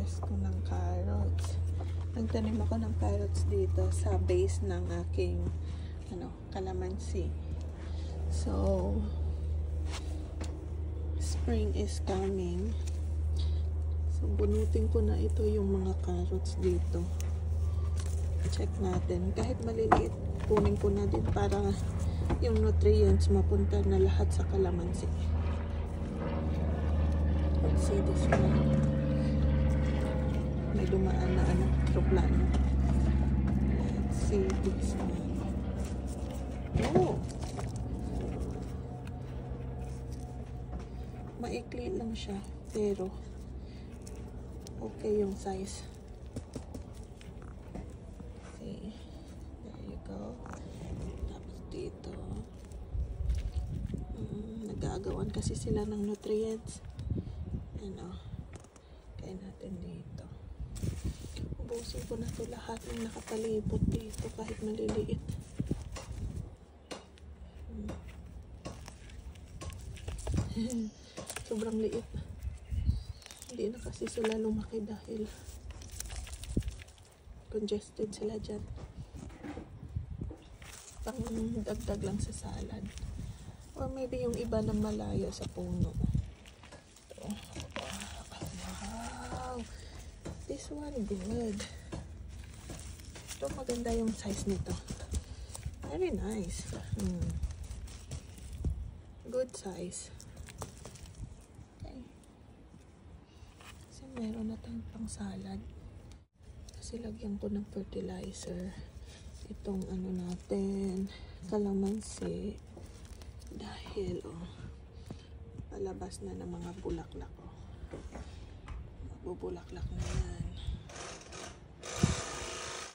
harvest ko ng carrots. Nagtanim ako ng carrots dito sa base ng aking calamansi. So, spring is coming. So, bunutin ko na ito yung mga carrots dito. Check natin. Kahit maliliit, kunin ko na din para yung nutrients mapunta na lahat sa calamansi. Let's see this one. May dumaan na aeroplano. Let's see this one. Oh! Maikli lang siya, pero okay yung size. See? There you go. Tapos dito. Nag-aagawan kasi sila ng nutrients. Kaya natin dito. Ubusin ko na ito lahat ng nakapalibot dito kahit maliliit. Sobrang liit. Hindi na kasi sila lumaki dahil congested sila dyan. Pang dagdag lang sa salad. Or maybe yung iba na malayo sa puno. Wow! This one good. Ito maganda yung size nito. Very nice. Good size. Okay. Kasi meron na tayong pang salad. Kasi lagyan ko ng fertilizer. Itong natin, calamansi. Dahil, palabas na ng mga bulaklak. Magbubulaklak na yan.